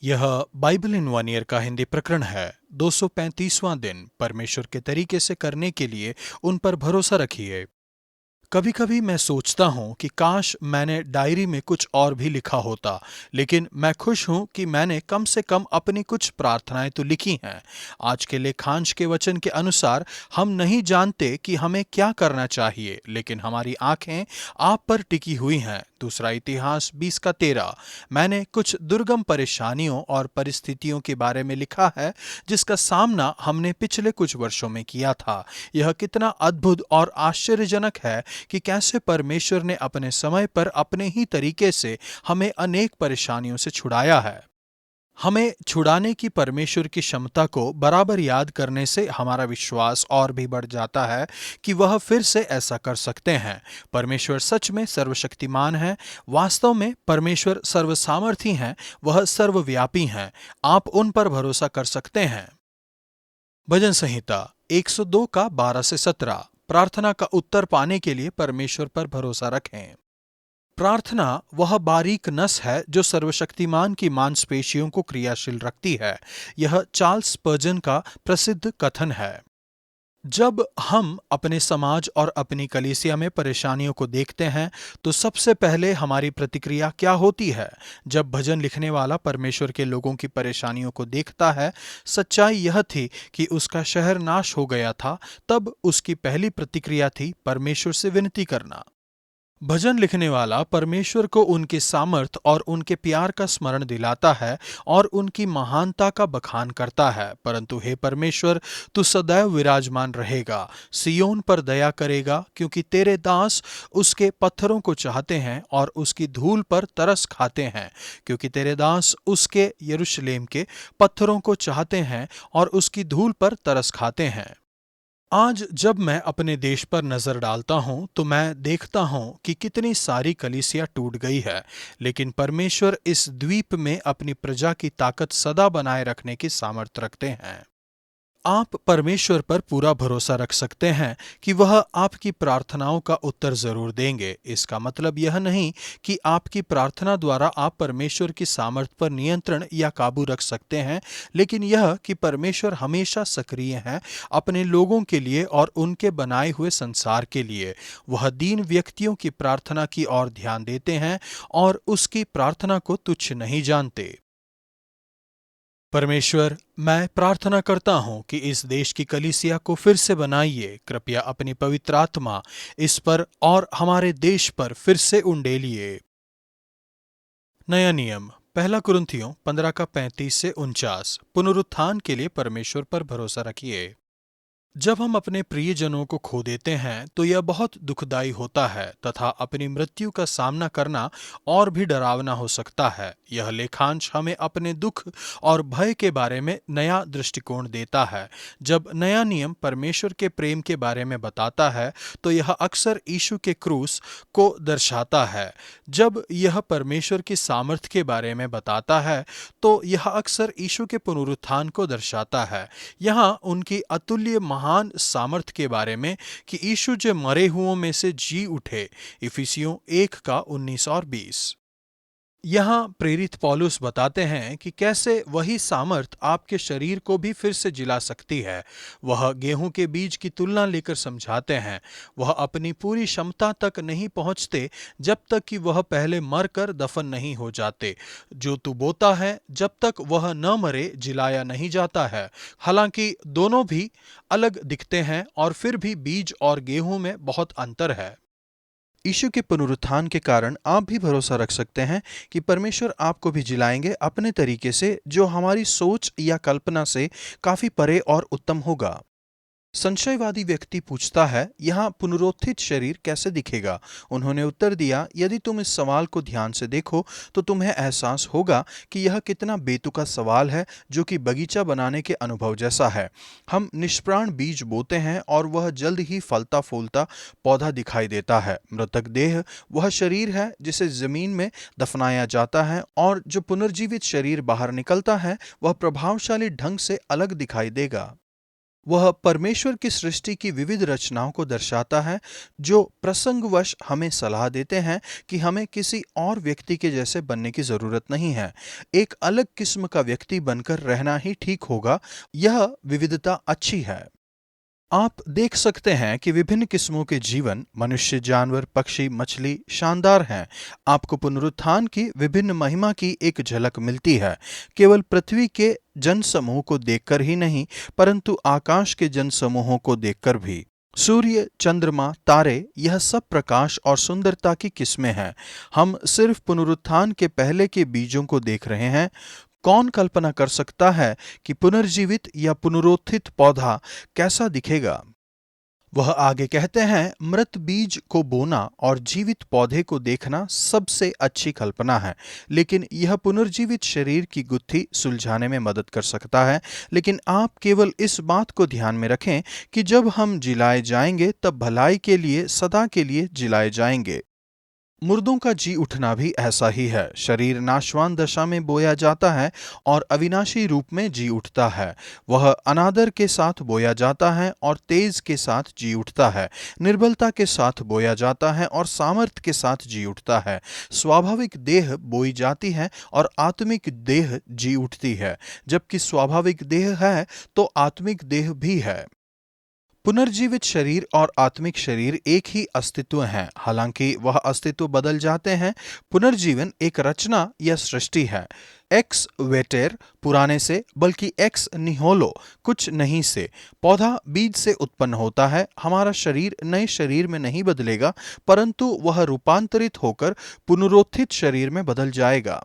यह Bible in one year का हिंदी प्रकरण है। 235वां दिन परमेश्वर के तरीके से करने के लिए उन पर भरोसा रखिए। कभी कभी मैं सोचता हूँ कि काश मैंने डायरी में कुछ और भी लिखा होता, लेकिन मैं खुश हूँ कि मैंने कम से कम अपनी कुछ प्रार्थनाएं तो लिखी हैं। आज के लेखांश के वचन के अनुसार हम नहीं जानते कि हमें क्या करना चाहिए, लेकिन हमारी आंखें आप पर टिकी हुई हैं। दूसरा इतिहास 20 का 13। मैंने कुछ दुर्गम परेशानियों और परिस्थितियों के बारे में लिखा है जिसका सामना हमने पिछले कुछ वर्षों में किया था। यह कितना अद्भुत और आश्चर्यजनक है कि कैसे परमेश्वर ने अपने समय पर अपने ही तरीके से हमें अनेक परेशानियों से छुड़ाया है। हमें छुड़ाने की परमेश्वर की क्षमता को बराबर याद करने से हमारा विश्वास और भी बढ़ जाता है कि वह फिर से ऐसा कर सकते हैं। परमेश्वर सच में सर्वशक्तिमान है। वास्तव में परमेश्वर सर्वसामर्थी हैं, वह सर्वव्यापी हैं। आप उन पर भरोसा कर सकते हैं। भजन संहिता 102 का 12 से 17। प्रार्थना का उत्तर पाने के लिए परमेश्वर पर भरोसा रखें। प्रार्थना वह बारीक नस है जो सर्वशक्तिमान की मांसपेशियों को क्रियाशील रखती है। यह चार्ल्स स्पर्जन का प्रसिद्ध कथन है। जब हम अपने समाज और अपनी कलीसिया में परेशानियों को देखते हैं तो सबसे पहले हमारी प्रतिक्रिया क्या होती है? जब भजन लिखने वाला परमेश्वर के लोगों की परेशानियों को देखता है, सच्चाई यह थी कि उसका शहर नाश हो गया था। तब उसकी पहली प्रतिक्रिया थी परमेश्वर से विनती करना। भजन लिखने वाला परमेश्वर को उनके सामर्थ और उनके प्यार का स्मरण दिलाता है और उनकी महानता का बखान करता है। परंतु हे परमेश्वर, तू सदैव विराजमान रहेगा, सियोन पर दया करेगा, क्योंकि तेरे दास उसके पत्थरों को चाहते हैं और उसकी धूल पर तरस खाते हैं। क्योंकि तेरे दास उसके यरूशलेम के पत्थरों को चाहते हैं और उसकी धूल पर तरस खाते हैं। आज जब मैं अपने देश पर नजर डालता हूं तो मैं देखता हूं कि कितनी सारी कलीसिया टूट गई है, लेकिन परमेश्वर इस द्वीप में अपनी प्रजा की ताकत सदा बनाए रखने की सामर्थ्य रखते हैं। आप परमेश्वर पर पूरा भरोसा रख सकते हैं कि वह आपकी प्रार्थनाओं का उत्तर जरूर देंगे। इसका मतलब यह नहीं कि आपकी प्रार्थना द्वारा आप परमेश्वर की सामर्थ्य पर नियंत्रण या काबू रख सकते हैं, लेकिन यह कि परमेश्वर हमेशा सक्रिय हैं अपने लोगों के लिए और उनके बनाए हुए संसार के लिए। वह दीन व्यक्तियों की प्रार्थना की ओर ध्यान देते हैं और उसकी प्रार्थना को तुच्छ नहीं जानते। परमेश्वर, मैं प्रार्थना करता हूँ कि इस देश की कलीसिया को फिर से बनाइए। कृपया अपनी पवित्र आत्मा इस पर और हमारे देश पर फिर से उंडेलिए। नया नियम 1 कुरिन्थियों 15 का 35 से 49। पुनरुत्थान के लिए परमेश्वर पर भरोसा रखिए। जब हम अपने प्रियजनों को खो देते हैं तो यह बहुत दुखदाई होता है तथा अपनी मृत्यु का सामना करना और भी डरावना हो सकता है। यह लेखांश हमें अपने दुख और भय के बारे में नया दृष्टिकोण देता है। जब नया नियम परमेश्वर के प्रेम के बारे में बताता है तो यह अक्सर यीशु के क्रूस को दर्शाता है। जब यह परमेश्वर की सामर्थ्य के बारे में बताता है तो यह अक्सर यीशु के पुनरुत्थान को दर्शाता है। यहाँ उनकी अतुल्य महान सामर्थ्य के बारे में कि यीशु जो मरे हुओं में से जी उठे। इफिसियों 1 का 19 और 20। यहाँ प्रेरित पौलुस बताते हैं कि कैसे वही सामर्थ आपके शरीर को भी फिर से जिला सकती है। वह गेहूं के बीज की तुलना लेकर समझाते हैं। वह अपनी पूरी क्षमता तक नहीं पहुंचते जब तक कि वह पहले मरकर दफन नहीं हो जाते। जो तू बोता है जब तक वह न मरे जिलाया नहीं जाता है। हालांकि दोनों भी अलग दिखते हैं और फिर भी बीज और गेहूं में बहुत अंतर है। यीशु के पुनरुत्थान के कारण आप भी भरोसा रख सकते हैं कि परमेश्वर आपको भी जिलाएंगे अपने तरीके से, जो हमारी सोच या कल्पना से काफी परे और उत्तम होगा। संशयवादी व्यक्ति पूछता है, यहाँ पुनरुत्थित शरीर कैसे दिखेगा? उन्होंने उत्तर दिया, यदि तुम इस सवाल को ध्यान से देखो तो तुम्हें एहसास होगा कि यह कितना बेतुका सवाल है, जो कि बगीचा बनाने के अनुभव जैसा है। हम निष्प्राण बीज बोते हैं और वह जल्द ही फलता फूलता पौधा दिखाई देता है। मृतक देह वह शरीर है जिसे जमीन में दफनाया जाता है, और जो पुनर्जीवित शरीर बाहर निकलता है वह प्रभावशाली ढंग से अलग दिखाई देगा। वह परमेश्वर की सृष्टि की विविध रचनाओं को दर्शाता है जो प्रसंगवश हमें सलाह देते हैं कि हमें किसी और व्यक्ति के जैसे बनने की जरूरत नहीं है। एक अलग किस्म का व्यक्ति बनकर रहना ही ठीक होगा। यह विविधता अच्छी है। आप देख सकते हैं कि विभिन्न किस्मों के जीवन, मनुष्य, जानवर, पक्षी, मछली शानदार हैं। आपको पुनरुत्थान की विभिन्न महिमा की एक झलक मिलती है, केवल पृथ्वी के जनसमूह को देखकर ही नहीं, परंतु आकाश के जनसमूहों को देखकर भी। सूर्य, चंद्रमा, तारे, यह सब प्रकाश और सुंदरता की किस्में हैं। हम सिर्फ पुनरुत्थान के पहले के बीजों को देख रहे हैं। कौन कल्पना कर सकता है कि पुनर्जीवित या पुनरुत्थित पौधा कैसा दिखेगा? वह आगे कहते हैं, मृत बीज को बोना और जीवित पौधे को देखना सबसे अच्छी कल्पना है, लेकिन यह पुनर्जीवित शरीर की गुत्थी सुलझाने में मदद कर सकता है। लेकिन आप केवल इस बात को ध्यान में रखें कि जब हम जिलाए जाएंगे तब भलाई के लिए, सदा के लिए जिलाए जाएंगे। मुर्दों का जी उठना भी ऐसा ही है। शरीर नाशवान दशा में बोया जाता है और अविनाशी रूप में जी उठता है। वह अनादर के साथ बोया जाता है और तेज के साथ जी उठता है। निर्बलता के साथ बोया जाता है और सामर्थ्य के साथ जी उठता है। स्वाभाविक देह बोई जाती है और आत्मिक देह जी उठती है। जबकि स्वाभाविक देह है तो आत्मिक देह भी है। पुनर्जीवित शरीर और आत्मिक शरीर एक ही अस्तित्व हैं, हालांकि वह अस्तित्व बदल जाते हैं। पुनर्जीवन एक रचना या सृष्टि है। एक्स वेटेर पुराने से, बल्कि एक्स निहोलो कुछ नहीं से। पौधा बीज से उत्पन्न होता है। हमारा शरीर नए शरीर में नहीं बदलेगा, परंतु वह रूपांतरित होकर पुनरुत्थित शरीर में बदल जाएगा।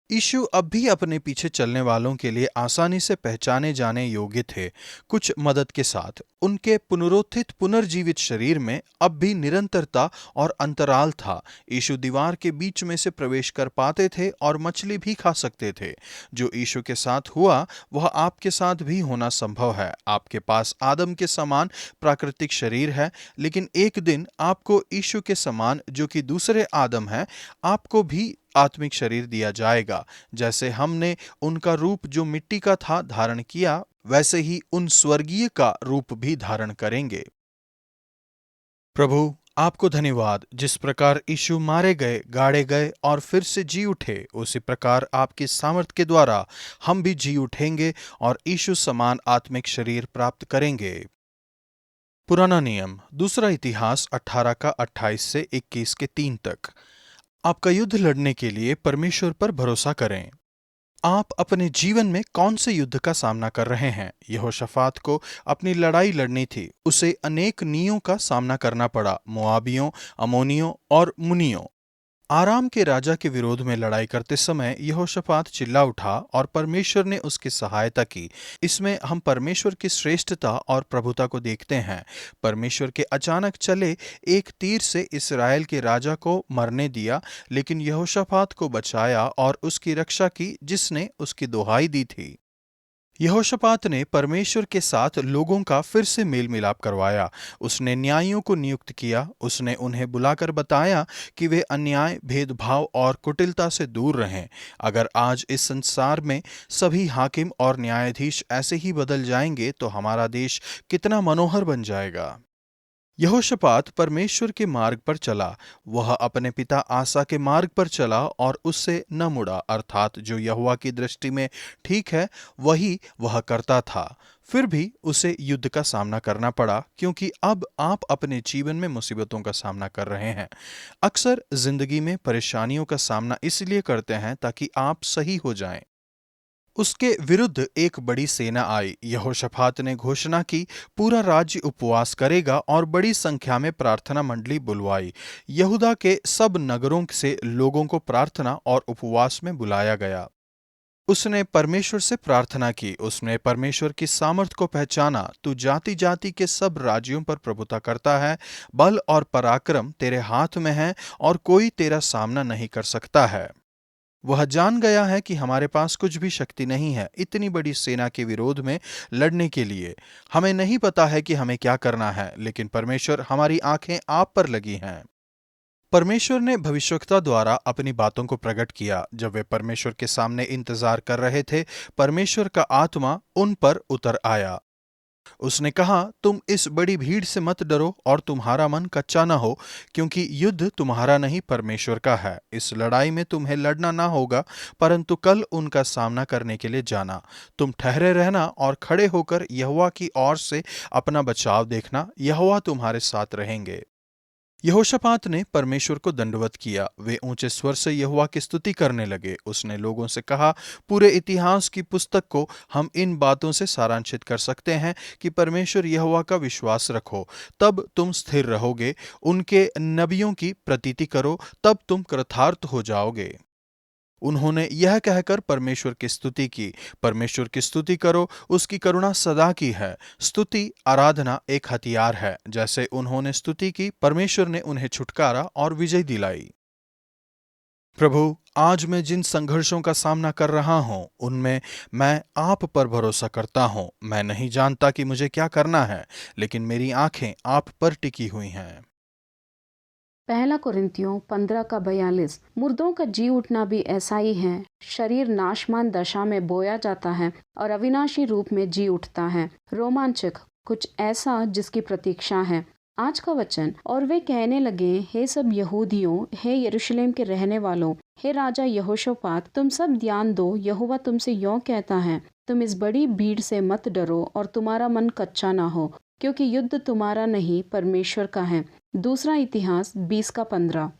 यीशु अब भी अपने पीछे चलने वालों के लिए आसानी से पहचाने जाने योग्य थे। कुछ मदद के साथ उनके पुनरुत्थित पुनर्जीवित शरीर में अब भी निरंतरता और अंतराल था। यीशु दीवार के बीच में से प्रवेश कर पाते थे और मछली भी खा सकते थे। जो यीशु के साथ हुआ वह आपके साथ भी होना संभव है। आपके पास आदम के समान प्राकृतिक शरीर है, लेकिन एक दिन आपको यीशु के समान, जो कि दूसरे आदम है, आपको भी आत्मिक शरीर दिया जाएगा। जैसे हमने उनका रूप जो मिट्टी का था धारण किया, वैसे ही उन स्वर्गीय का रूप भी धारण करेंगे। प्रभु, आपको धन्यवाद। जिस प्रकार यीशु मारे गए, गाड़े गए और फिर से जी उठे, उसी प्रकार आपकी सामर्थ्य के द्वारा हम भी जी उठेंगे और यीशु समान आत्मिक शरीर प्राप्त करेंगे। पुराना नियम, दूसरा इतिहास 18 का 28 से 21 के 3 तक। आपका युद्ध लड़ने के लिए परमेश्वर पर भरोसा करें। आप अपने जीवन में कौन से युद्ध का सामना कर रहे हैं? यहोशाफात को अपनी लड़ाई लड़नी थी। उसे अनेक नीयों का सामना करना पड़ा, मोआबियों, अमोनियों और मुनियों। आराम के राजा के विरोध में लड़ाई करते समय यहोशाफात चिल्ला उठा और परमेश्वर ने उसकी सहायता की। इसमें हम परमेश्वर की श्रेष्ठता और प्रभुता को देखते हैं। परमेश्वर के अचानक चले एक तीर से इस्राएल के राजा को मरने दिया, लेकिन यहोशाफात को बचाया और उसकी रक्षा की, जिसने उसकी दुहाई दी थी। यहोशापात ने परमेश्वर के साथ लोगों का फिर से मेल मिलाप करवाया। उसने न्यायियों को नियुक्त किया। उसने उन्हें बुलाकर बताया कि वे अन्याय, भेदभाव और कुटिलता से दूर रहें। अगर आज इस संसार में सभी हाकिम और न्यायाधीश ऐसे ही बदल जाएंगे तो हमारा देश कितना मनोहर बन जाएगा। यहोशापात परमेश्वर के मार्ग पर चला। वह अपने पिता आसा के मार्ग पर चला और उससे न मुड़ा, अर्थात जो यहोवा की दृष्टि में ठीक है वही वह करता था। फिर भी उसे युद्ध का सामना करना पड़ा, क्योंकि अब आप अपने जीवन में मुसीबतों का सामना कर रहे हैं। अक्सर जिंदगी में परेशानियों का सामना इसलिए करते हैं ताकि आप सही हो जाएं। उसके विरुद्ध एक बड़ी सेना आई। यहोशाफात ने घोषणा की, पूरा राज्य उपवास करेगा और बड़ी संख्या में प्रार्थना मंडली बुलवाई। यहूदा के सब नगरों से लोगों को प्रार्थना और उपवास में बुलाया गया। उसने परमेश्वर से प्रार्थना की। उसने परमेश्वर की सामर्थ को पहचाना। तू जाति जाति के सब राज्यों पर प्रभुता करता है। बल और पराक्रम तेरे हाथ में है और कोई तेरा सामना नहीं कर सकता है। वह जान गया है कि हमारे पास कुछ भी शक्ति नहीं है इतनी बड़ी सेना के विरोध में लड़ने के लिए। हमें नहीं पता है कि हमें क्या करना है, लेकिन परमेश्वर, हमारी आंखें आप पर लगी हैं। परमेश्वर ने भविष्यवक्ता द्वारा अपनी बातों को प्रकट किया। जब वे परमेश्वर के सामने इंतजार कर रहे थे, परमेश्वर का आत्मा उन पर उतर आया। उसने कहा, तुम इस बड़ी भीड़ से मत डरो और तुम्हारा मन कच्चा न हो, क्योंकि युद्ध तुम्हारा नहीं परमेश्वर का है। इस लड़ाई में तुम्हें लड़ना ना होगा, परंतु कल उनका सामना करने के लिए जाना। तुम ठहरे रहना और खड़े होकर यहोवा की ओर से अपना बचाव देखना, यहोवा तुम्हारे साथ रहेंगे। यहोशापात ने परमेश्वर को दंडवत किया। वे ऊंचे स्वर से यहोवा की स्तुति करने लगे। उसने लोगों से कहा, पूरे इतिहास की पुस्तक को हम इन बातों से सारांशित कर सकते हैं कि परमेश्वर यहोवा का विश्वास रखो, तब तुम स्थिर रहोगे। उनके नबियों की प्रतीति करो, तब तुम कृतार्थ हो जाओगे। उन्होंने यह कहकर परमेश्वर की स्तुति की। परमेश्वर की स्तुति करो, उसकी करुणा सदा की है। स्तुति आराधना एक हथियार है। जैसे उन्होंने स्तुति की, परमेश्वर ने उन्हें छुटकारा और विजय दिलाई। प्रभु, आज मैं जिन संघर्षों का सामना कर रहा हूँ, उनमें मैं आप पर भरोसा करता हूँ। मैं नहीं जानता कि मुझे क्या करना है, लेकिन मेरी आंखें आप पर टिकी हुई हैं। पहला कुरिन्थियों 15 का 42। मुर्दों का जी उठना भी ऐसा ही है। शरीर नाशमान दशा में बोया जाता है और अविनाशी रूप में जी उठता है। रोमांचक कुछ ऐसा जिसकी प्रतीक्षा है। आज का वचन, और वे कहने लगे, हे सब यहूदियों, हे यरूशलेम के रहने वालों, हे राजा यहोशापात, तुम सब ध्यान दो। यहोवा तुमसे यों कहता है, तुम इस बड़ी भीड़ से मत डरो और तुम्हारा मन कच्चा ना हो, क्योंकि युद्ध तुम्हारा नहीं परमेश्वर का है। दूसरा इतिहास 20 का 15।